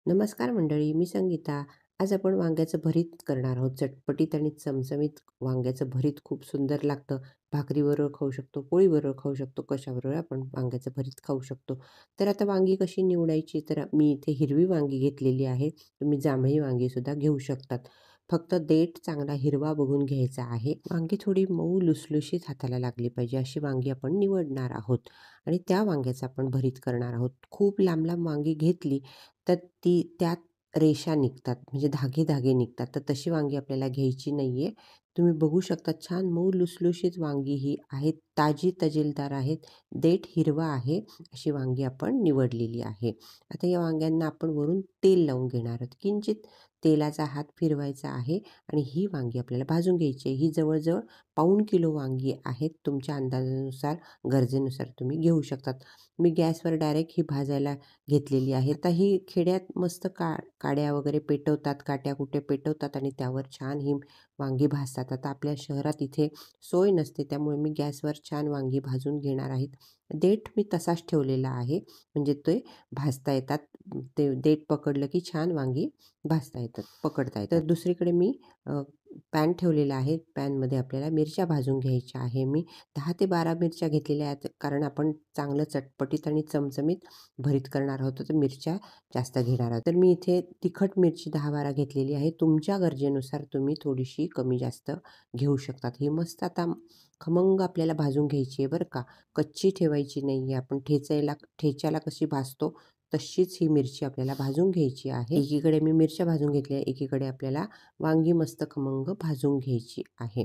नमस्कार मंडळी, मी संगीता. आज आपण वांग्याचं भरीत करणार आहोत. चटपटीत आणि चमचमीत वांग्याचं भरीत खूप सुंदर लागतं. भाकरीबरोबर खाऊ शकतो, पोळीबरोबर खाऊ शकतो, कशाबरोबर आपण वांग्याचं भरीत खाऊ शकतो. तर आता वांगी कशी निवडायची? तर मी इथे हिरवी वांगी घेतलेली आहे. तुम्ही जांभळी वांगीसुद्धा घेऊ शकतात. फक्त देठ चांगला हिरवा बघून घ्यायचा आहे. वांगी थोडी मऊ लुसलुशीत हाताला लागली पाहिजे, अशी वांगी आपण निवडणार आहोत आणि त्या वांग्याचं आपण भरीत करणार आहोत. खूप लांब लांब वांगी घेतली तर त्यात रेषा निघतात, म्हणजे धागे-धागे निघतात. तर तशी वांगी आपल्याला घ्यायची नाहीये. तुम्ही बघू शकता छान मऊ लुसलुशीत वांगी ही आहेत. ताजी तजेलदार आहेत. देठ हिरवा आहे. अशी वांगी आपण निवडलेली आहे. आता या वांग्यांना आपण वरून तेल लावून घेणार आहोत. किंचित तेलाचा हात फिरवायचा आहे आणि ही वांगी आपल्याला भाजून घ्यायची आहे. ही जवळ-जवळ पाऊण किलो वांगी आहेत. तुमच्या अंदाजानुसार, गरजेनुसार तुम्ही घेऊ शकतात. मी गॅसवर डायरेक्ट ही भाजायला घेतलेली आहे. आता ही खेड्यात मस्त काड्या वगैरे पेटवतात, काट्या-कुट्या पेटवतात आणि त्यावर छान ही वांगी भाजतात. आता आपल्या शहरात इथे सोय नसते, त्यामुळे मी गॅसवर छान वांगी भाजून घेणार आहेत. देठ मी तसाच ठेवलेला आहे, म्हणजे ते भाजता येतात. ते देठ पकडलं की छान वांगी भाजता येतात, पकडता येतात. तर दुसरीकडे मी पॅन ठेवलेला आहे. पॅनमध्ये आपल्याला मिरच्या भाजून घ्यायच्या आहे. मी 10 ते 12 मिरच्या घेतलेल्या आहेत, कारण आपण चांगलं चटपटीत आणि चमचमीत भरीत करणार आहोत, तर मिरच्या जास्त घेणार आहोत. तर मी इथे तिखट मिरची 10-12 घेतलेली आहे. तुमच्या गरजेनुसार तुम्ही थोडीशी कमी जास्त घेऊ शकतात. ही मस्त आता खमंग आपल्याला भाजून घ्यायची आहे बरं का. कच्ची ठेवायची नाही आहे. आपण ठेच्याला कशी भाजतो तशीच ही मिरची आपल्याला भाजून घ्यायची आहे. एकीकडे मी मिरच्या भाजून घेतल्या, एकीकडे आपल्याला वांगी मस्त खमंग भाजून घ्यायची आहे.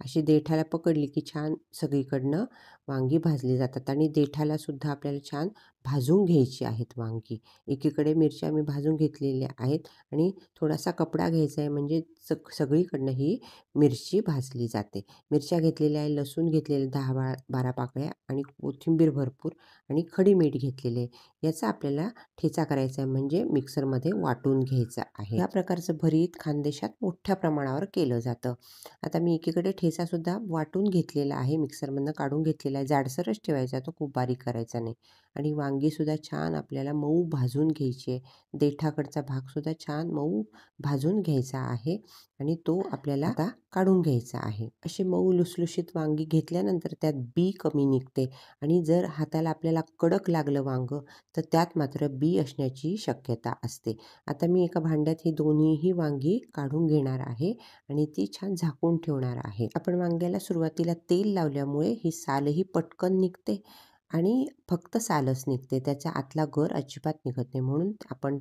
अशी देठाला पकडली की छान सगळीकडनं वांगी भाजली जातात आणि देठाला सुद्धा आपल्याला छान भाजून घ्यायची आहेत वांगी. एकीकडे मिरच्या मी भाजून घेतलेल्या आहेत आणि थोडासा कपडा घ्यायचा आहे, म्हणजे सगळीकडनं ही मिरची भाजली जाते. मिरच्या घेतलेल्या आहे, लसूण घेतलेले 10-12 पाकळ्या आणि कोथिंबीर भरपूर आणि खडी मीठ घेतलेले आहे. याचा आपल्याला ठेचा करायचा आहे, म्हणजे मिक्सरमध्ये वाटून घ्यायचा आहे. या प्रकारचं भरीत खानदेशात मोठ्या प्रमाणावर केलं जातं. आता मी एकीकडे ठेचासुद्धा वाटून घेतलेला आहे, मिक्सरमधनं काढून घेतलेला आहे. जाडसरच ठेवायचा, तो खूप बारीक करायचा नाही. आणि वांगीसुद्धा छान आपल्याला मऊ भाजून घ्यायची आहे. देठाकडचा भागसुद्धा छान मऊ भाजून घ्यायचा आहे आणि तो आपल्याला आता काढून घ्यायचा आहे. अशी मऊ लुसलुशीत वांगी घेतल्यानंतर त्यात बी कमी निघते आणि जर हाताला आपल्याला कडक लागलं वांगं, तर त्यात मात्र बी असण्याची शक्यता असते. आता मी एका भांड्यात ही दोन्हीही वांगी काढून घेणार आहे आणि ती छान झाकून ठेवणार आहे. आपण वांग्याला सुरुवातीला तेल लावल्यामुळे ही सालही पटकन निघते आणि फक्त सालच निघते, त्याचा आतला गर अजिबात निघत नाही. म्हणून आपण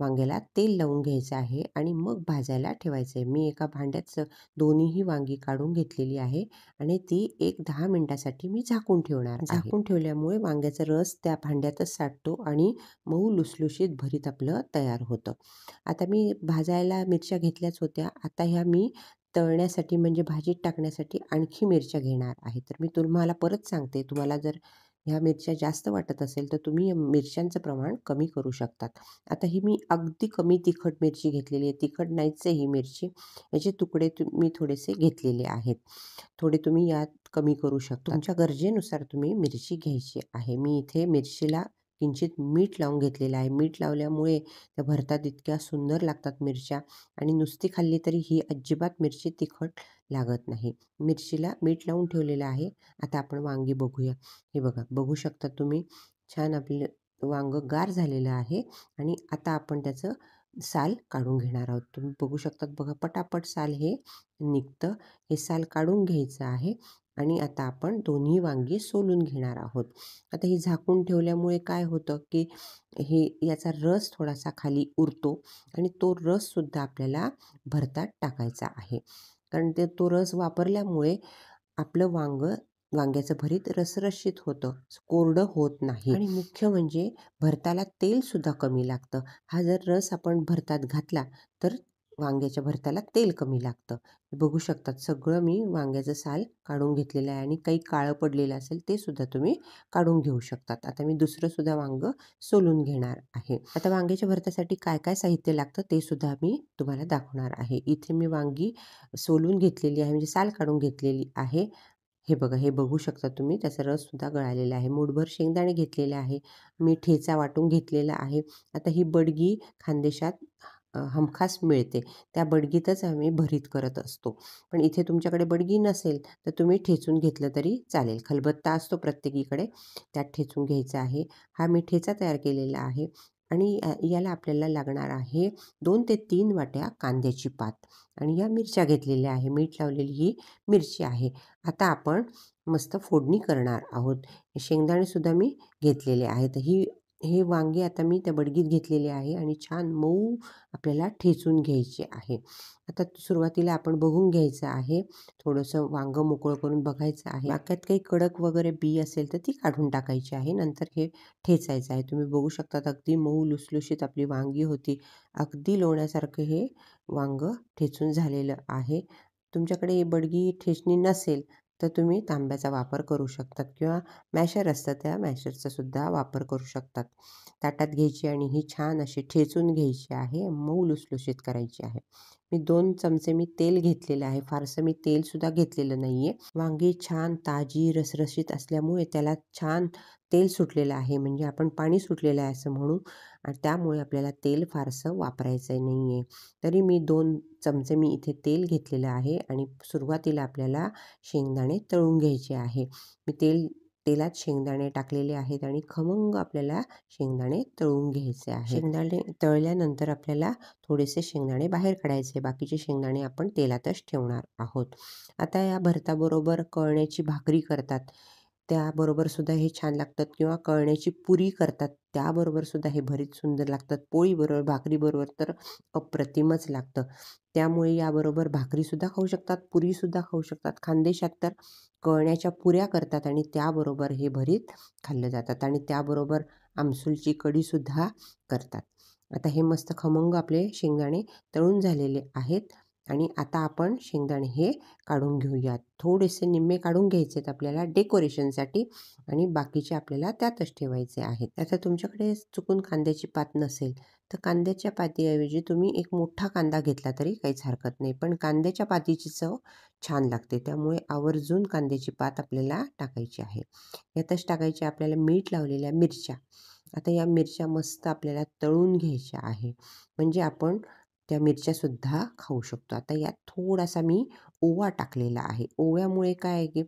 वांग्याला तेल लावून घ्यायचं आहे आणि मग भाजायला ठेवायचं आहे. मी एका भांड्यात दोन्हीही वांगी काढून घेतलेली आहे आणि ती एक 10 मिनिटासाठी मी झाकून ठेवणार आहे. झाकून ठेवल्यामुळे वांग्याचा रस त्या भांड्यातच साठतो आणि मऊ लुसलुशीत भरीत आपलं तयार होतं. आता मी भाजायला मिरच्या घेतल्याच होत्या. आता ह्या मी तळण्यासाठी, म्हणजे भाजीत टाकण्यासाठी आणखी मिरच्या घेणार आहे. तर मी तुम्हाला परत सांगते, तुम्हाला जर ह्या मिरच्या जास्त वाटत असेल तर तुम्ही मिरच्यांचं प्रमाण कमी करू शकतात. आता ही मी अगदी कमी तिखट मिरची घेतलेली आहे. तिखट नाहीच आहे ही मिरची. याचे तुकडे मी थोडेसे घेतलेले आहेत. थोडे तुम्ही यात कमी करू शकता. तुमच्या गरजेनुसार तुम्ही मिरची घ्यायची आहे. मी इथे मिरचीला किंचित मीठ लावून घेतलेलं आहे. मीठ लावल्यामुळे त्या भरतात इतक्या सुंदर लागतात मिरच्या आणि नुसती खाल्ली तरी ही अजिबात मिरची तिखट लागत नाही. मिरचीला मीठ लावून ठेवलेलं आहे. आता आपण वांगी बघूया. हे बघा, बघू शकता तुम्ही, छान आपलं वांगं गार झालेलं आहे आणि आता आपण त्याचं साल काढून घेणार आहोत. तुम्ही बघू शकतात बघा, पटापट साल हे निघतं. हे साल काढून घ्यायचं आहे आणि आता आपण दोन्ही वांगी सोलून घेणार आहोत. आता ही झाकून ठेवल्यामुळे काय होतं, की हे याचा रस थोडासा खाली उरतो आणि तो रससुद्धा आपल्याला भरतात टाकायचा आहे. कारण तो रस वापरल्यामुळे आपलं वांग्याचं भरीत रसरशीत होतं, कोरडं होत नाही आणि मुख्य म्हणजे भरताला तेलसुद्धा कमी लागतं. हा जर रस आपण भरतात घातला तर वांग्याच्या भरताला तेल कमी लागतं. बघू शकतात, सगळं मी वांग्याचं साल काढून घेतलेलं आहे आणि काही काळं पडलेलं असेल ते सुद्धा तुम्ही काढून घेऊ शकतात. आता मी दुसरं सुद्धा वांगं सोलून घेणार आहे. आता वांग्याच्या भरतासाठी काय काय साहित्य लागतं ते सुद्धा मी तुम्हाला दाखवणार आहे. इथे मी वांगी सोलून घेतलेली आहे, म्हणजे साल काढून घेतलेली आहे. हे बघा, हे बघू शकता तुम्ही त्याचा रससुद्धा गळालेला आहे. मूठभर शेंगदाणे घेतलेले आहे. मी ठेचा वाटून घेतलेला आहे. आता ही बडगी खानदेशात हमखास मिळते. त्या बडगीतच आम्ही भरीत करत असतो. पण इथे तुमच्याकडे बडगी नसेल तर तुम्ही ठेचून घेतलं तरी चालेल. खलबत्ता असतो प्रत्येकीकडे, त्यात ठेचून घ्यायचा आहे. हा मी ठेचा तयार केलेला आहे आणि याला आपल्याला लागणार आहे 2 ते 3 वाट्या कांद्याची पात आणि या मिरच्या घेतलेल्या आहे. मीठ लावलेली ही मिरची आहे. आता आपण मस्त फोडणी करणार आहोत. शेंगदाणेसुद्धा मी घेतलेले आहेत. हे वांगे आता मी त्या बडगीत घेतलेले आहे आणि छान मऊ आपल्याला ठेचून घ्यायचे आहे. आता सुरुवातीला आपण बघून घ्यायचं आहे. थोडंसं वांगं मोकळं करून बघायचं आहे. वांग्यात काही कडक वगैरे बी असेल तर ती काढून टाकायची आहे. नंतर हे ठेचायचं आहे. तुम्ही बघू शकता अगदी मऊ लुसलुशीत आपली वांगी होती. अगदी लोण्यासारखं हे वांगं ठेचून झालेलं आहे. तुमच्याकडे बडगी ठेचणी नसेल तर तुम्ही तांब्याचा वापर करू शकतात किंवा मॅशर असतं त्या मॅशरचा सुद्धा वापर करू शकतात. ताटात घ्यायची आणि ही छान अशी ठेचून घ्यायची आहे. मऊ लुसलुशीत करायची आहे. मी 2 चमचे तेल घेतलेलं आहे. फारसं मी तेलसुद्धा घेतलेलं नाही आहे. वांगी छान ताजी रसरशीत असल्यामुळे त्याला छान तेल सुटलेलं आहे. म्हणजे आपण पाणी सुटलेलं आहे असं म्हणू आणि त्यामुळे आपल्याला तेल फारसं वापरायचं नाही आहे. तरी मी 2 चमचे इथे तेल घेतलेलं आहे आणि सुरुवातीला आपल्याला शेंगदाणे तळून घ्यायचे आहे. मी तेलात शेंगदाणे टाकलेले आहेत आणि खमंग आपल्याला शेंगदाणे तळून घ्यायचे आहे. शेंगदाणे तळल्यानंतर आपल्याला थोडेसे शेंगदाणे बाहेर काढायचे. बाकीचे शेंगदाणे आपण तेलातच ठेवणार आहोत. आता या भरताबरोबर कळण्याची भाकरी करतात, त्याबरोबर सुद्धा हे छान लागतात किंवा कळण्याची पुरी करतात, त्याबरोबर सुद्धा हे भरीत सुंदर लागतात. पोळीबरोबर, भाकरीबरोबर तर अप्रतिमच लागतं. त्यामुळे याबरोबर भाकरीसुद्धा खाऊ शकतात, पुरीसुद्धा खाऊ शकतात. खानदेशात तर कळण्याच्या पुऱ्या करतात आणि त्याबरोबर हे भरीत खाल्लं जातात आणि त्याबरोबर आमसूलची कढीसुद्धा करतात. आता हे मस्त खमंग आपले शेंगदाणे तळून झालेले आहेत आणि आता आपण शेंगदाणे हे काढून घेऊयात. थोडेसे निम्मे काढून घ्यायचे आहेत आपल्याला डेकोरेशनसाठी आणि बाकीचे आपल्याला त्यातच ठेवायचे आहेत. आता तुमच्याकडे चुकून कांद्याची पात नसेल तर कांद्याच्या पातीऐवजी तुम्ही एक मोठा कांदा घेतला तरी काहीच हरकत नाही. पण कांद्याच्या पातीची चव छान लागते. त्यामुळे आवर्जून कांद्याची पात आपल्याला टाकायची आहे. यातच टाकायच्या आपल्याला मीठ लावलेल्या मिरच्या. आता या मिरच्या मस्त आपल्याला तळून घ्यायच्या आहे. म्हणजे आपण त्या मिरच्यासुद्धा खाऊ शकतो. आता यात थोडासा मी ओवा टाकलेला आहे. ओव्यामुळे काय आहे की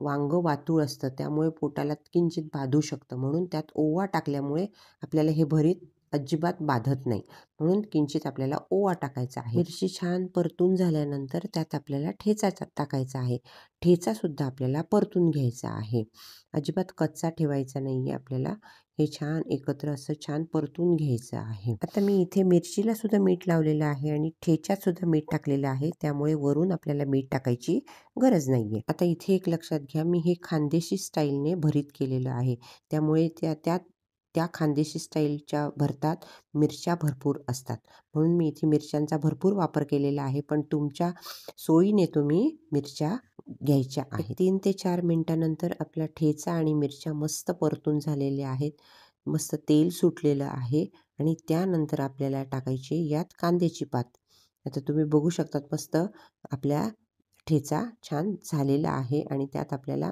वांगं वातूळ असतं त्यामुळे पोटाला किंचित बाधू शकतं. म्हणून त्यात ओवा टाकल्यामुळे आपल्याला हे भरीत अजिबात बाधत नाही. म्हणून किंचित आपल्याला ओवा टाकायचा आहे. मिरची छान परतून झाल्यानंतर त्यात आपल्याला ठेचा टाकायचा आहे. ठेचासुद्धा आपल्याला परतून घ्यायचा आहे. अजिबात कच्चा ठेवायचा नाही आहे आपल्याला. हे छान एकत्र असं छान परतून घ्यायचं आहे. आता मी इथे मिरचीला सुद्धा मीठ लावलेलं आहे आणि ठेच्यात सुद्धा मीठ टाकलेलं आहे. त्यामुळे वरून आपल्याला मीठ टाकायची गरज नाही आहे. आता इथे एक लक्षात घ्या, मी हे खानदेशी स्टाईलने भरीत केलेलं आहे. त्यामुळे त्या खानदेशी स्टाईलच्या भरतात मिरच्या भरपूर असतात. म्हणून मी इथे मिरच्यांचा भरपूर वापर केलेला आहे. पण तुमच्या सोयीने तुम्ही मिरच्या घ्यायच्या आहेत. 3 ते 4 मिनिटानंतर आपला ठेचा आणि मिरच्या मस्त परतून झालेल्या आहेत. मस्त तेल सुटलेलं आहे आणि त्यानंतर आपल्याला टाकायची यात कांद्याची पात. आता तुम्ही बघू शकतात मस्त आपल्या ठेचा छान झालेला आहे आणि त्यात आपल्याला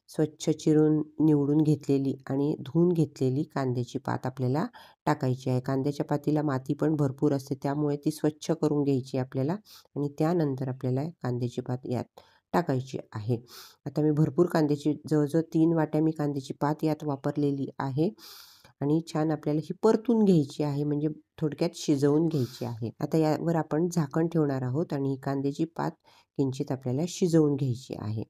स्वच्छ चिरून निवडून घेतलेली आणि धुवून घेतलेली कांद्याची पात आपल्याला टाकायची आहे. कांद्याच्या पातीला माती पण भरपूर असते त्यामुळे ती स्वच्छ करून घ्यायची आपल्याला आणि त्यानंतर आपल्याला कांद्याची पात यात टाकायची आहे. आता मी भरपूर कांद्याची जवळजवळ 3 वाट्या मी कांद्याची पात यात वापरलेली आहे आणि छान आपल्याला ही परतून घ्यायची आहे. म्हणजे थोडक्यात शिजवून घ्यायची आहे. आता यावर आपण झाकण ठेवणार आहोत आणि ही कांद्याची पात किंचित आपल्याला शिजवून घ्यायची आहे.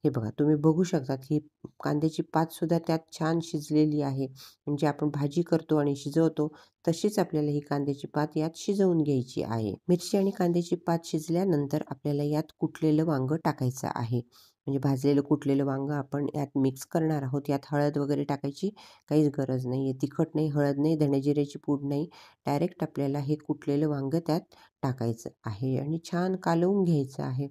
हे बघा तुम्ही बघू शकतात ही कांद्याची पातसुद्धा त्यात छान शिजलेली आहे. म्हणजे आपण भाजी करतो आणि शिजवतो तशीच आपल्याला ही कांद्याची पात यात शिजवून घ्यायची आहे. मिरची आणि कांद्याची पात शिजल्यानंतर आपल्याला यात कुटलेलं वांगं टाकायचं आहे. म्हणजे भाजलेलं कुटलेलं वांगं आपण यात मिक्स करणार आहोत. यात हळद वगैरे टाकायची काहीच गरज नाही आहे. तिखट नाही, हळद नाही, धणे-जिऱ्याची पूड नाही. डायरेक्ट आपल्याला हे कुटलेलं वांगं त्यात टाकायचं आहे आणि छान कालवून घ्यायचं आहे.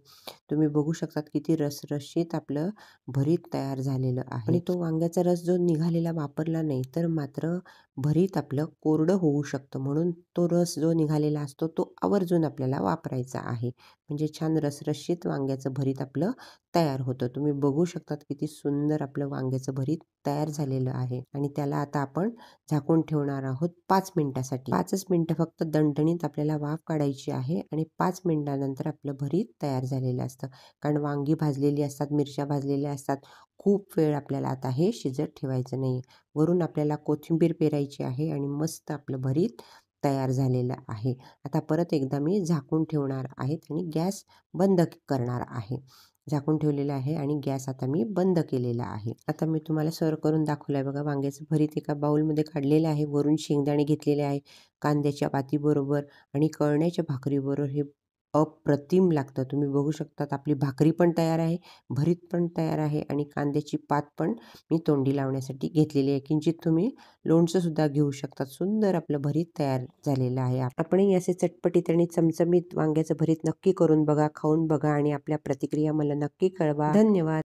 तुम्ही बघू शकतात किती रसरशीत आपलं भरीत तयार झालेलं आहे. आणि तो वांग्याचा रस जो निघालेला वापरला नाही तर मात्र भरीत आपलं कोरडं होऊ शकतं. म्हणून तो रस जो निघालेला असतो तो आवर्जून आपल्याला वापरायचा आहे. म्हणजे छान रसरशीत वांग्याचं भरीत आपलं तयार होतं. तुम्ही बघू शकतात किती सुंदर आपलं वांग्याचं भरीत तयार झालेलं आहे. आणि त्याला आता आपण झाकून ठेवणार आहोत 5 मिनिटासाठी. 5च मिनिटं फक्त दणदणीत आपल्याला वाफ काढायची आहे आणि 5 मिनिटानंतर आपलं भरीत तयार झालेलं असतं. कारण वांगी भाजलेली असतात, मिरच्या भाजलेल्या असतात. खूप वेळ आपल्याला आता हे शिजत ठेवायचं नाही. वरून आपल्याला कोथिंबीर पेरायची आहे आणि मस्त आपलं भरीत तयार झालेलं आहे. आता परत एकदा मी झाकून ठेवणार आहे आणि गॅस बंद करणार आहे. झाकून ठेवलेलं आहे आणि गॅस आता मी बंद केलेला आहे. आता मी तुम्हाला सर्व्ह करून दाखवलं आहे बघा. वांग्याचं भरीत एका बाउलमध्ये काढलेलं आहे. वरून शेंगदाणे घेतलेले आहे. कांद्याच्या पातीबरोबर आणि कळण्याच्या भाकरीबरोबर हे अप्रतिम लागतं. तुम्ही बघू शकतात आपली भाकरी पण तयार आहे, भरीत पण तयार आहे आणि कांद्याची पात पण मी तोंडी लावण्यासाठी घेतलेली आहे. किंचित तुम्ही लोणचंसुद्धा घेऊ शकतात. सुंदर आपलं भरीत तयार झालेलं आहे. आपणही असे चटपटीत आणि चमचमीत वांग्याचं भरीत नक्की करून बघा, खाऊन बघा आणि आपल्या प्रतिक्रिया मला नक्की कळवा. धन्यवाद.